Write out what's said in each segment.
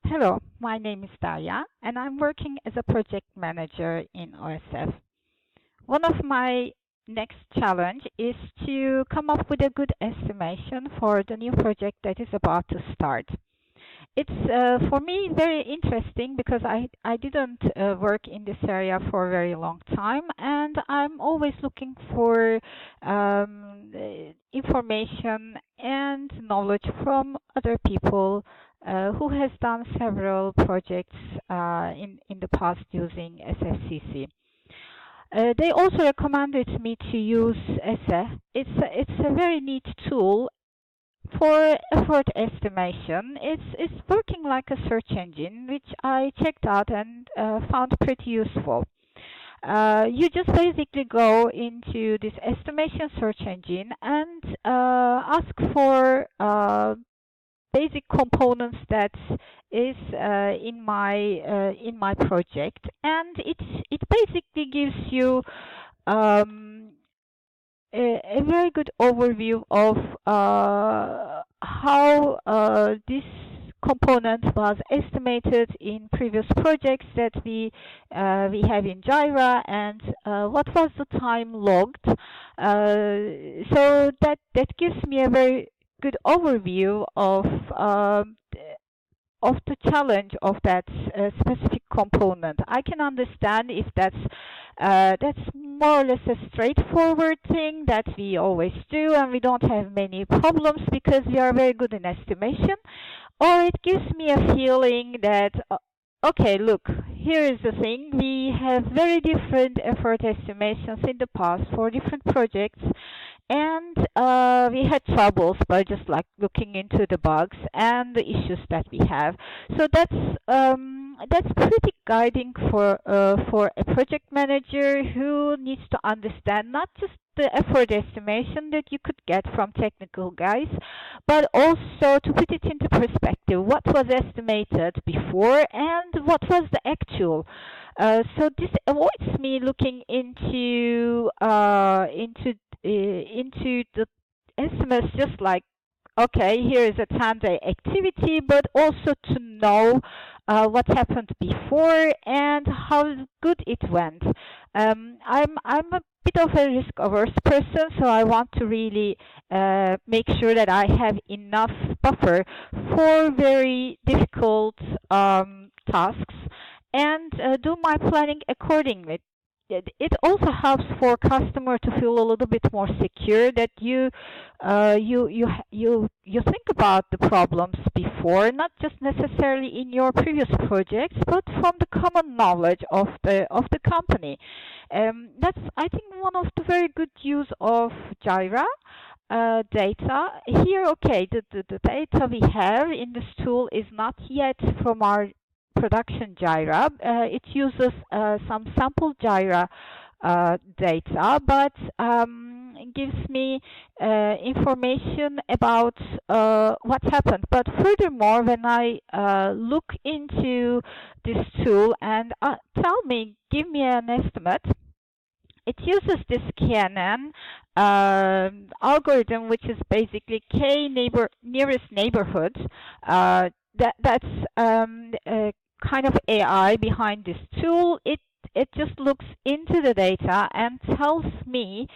Hello, my name is Daria, and I'm working as a project manager in OSF. One of my next challenge is to come up with a good estimation for the new project that is about to start. It's for me very interesting because I didn't work in this area for a very long time, and I'm always looking for information and knowledge from other people who has done several projects in the past using SFCC. They also recommended me to use ESE. It's a very neat tool for effort estimation. It's working like a search engine, which I checked out and found pretty useful. You just basically go into this estimation search engine and ask for basic components that is in my project, and it basically gives you um, a very good overview of how this component was estimated in previous projects that we have in Jira, and what was the time logged. So that gives me a very good overview of the challenge of that specific component. I can understand if that's more or less a straightforward thing that we always do and we don't have many problems because we are very good in estimation, or it gives me a feeling that okay, look, here is the thing. We have very different effort estimations in the past for different projects, and we had troubles by just like looking into the bugs and the issues that we have. So that's pretty guiding for a project manager who needs to understand not just the effort estimation that you could get from technical guys, but also to put it into perspective, what was estimated before and what was the actual. So this avoids me looking into the estimates just like, okay, here is a 10-day activity, but also to know what happened before and how good it went. I'm a bit of a risk-averse person, so I want to really make sure that I have enough buffer for very difficult tasks and do my planning accordingly. It also helps for customer to feel a little bit more secure that you think about the problems before, not just necessarily in your previous projects, but from the common knowledge of the company. That's, I think, one of the very good use of Jira. Data here, okay, the data we have in this tool is not yet from our production Jira. It uses some sample Jira data, but it gives me information about what happened. But furthermore, when I look into this tool and give me an estimate, it uses this KNN algorithm, which is basically nearest neighborhood. That's kind of AI behind this tool. It just looks into the data and tells me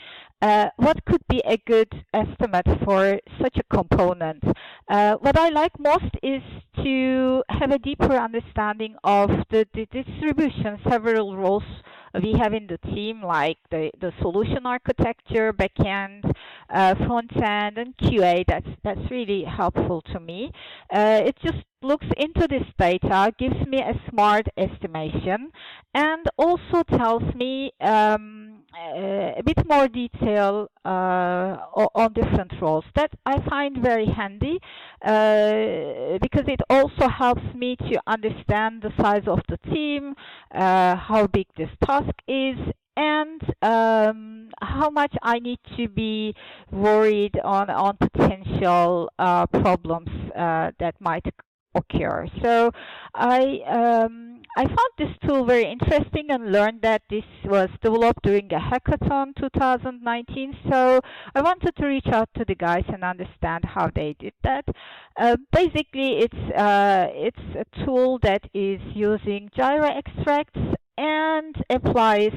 what could be a good estimate for such a component. What I like most is to have a deeper understanding of the distribution, several roles we have in the team, like the solution architecture, backend, front end, and QA. That's really helpful to me. It just looks into this data, gives me a smart estimation, and also tells me a bit more detail on different roles. That I find very handy because it also helps me to understand the size of the team, how big this task is, and how much I need to be worried on potential problems that might occur. So I found this tool very interesting and learned that this was developed during a hackathon 2019. So I wanted to reach out to the guys and understand how they did that. Basically, it's a tool that is using Jira extracts and applies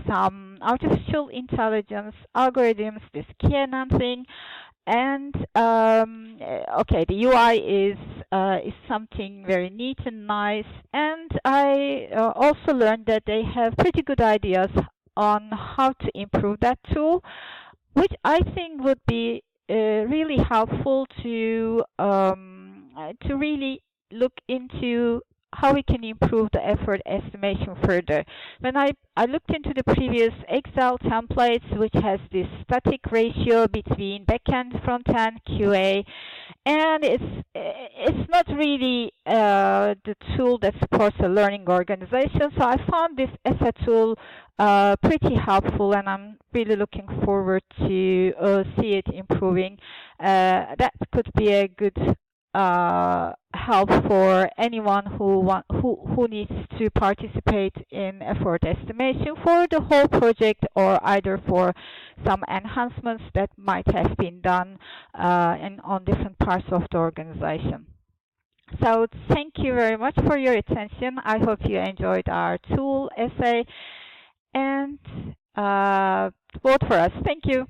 some artificial intelligence algorithms, this key enhancing. And okay, the UI is something very neat and nice. And I also learned that they have pretty good ideas on how to improve that tool, which I think would be really helpful to really look into how we can improve the effort estimation further. When I looked into the previous Excel templates, which has this static ratio between backend, frontend, QA, and it's not really the tool that supports a learning organization. So I found this as a tool pretty helpful, and I'm really looking forward to see it improving. That could be a good help for anyone who needs to participate in effort estimation for the whole project, or either for some enhancements that might have been done on different parts of the organization. So thank you very much for your attention. I hope you enjoyed our tool essay, and vote for us. Thank you.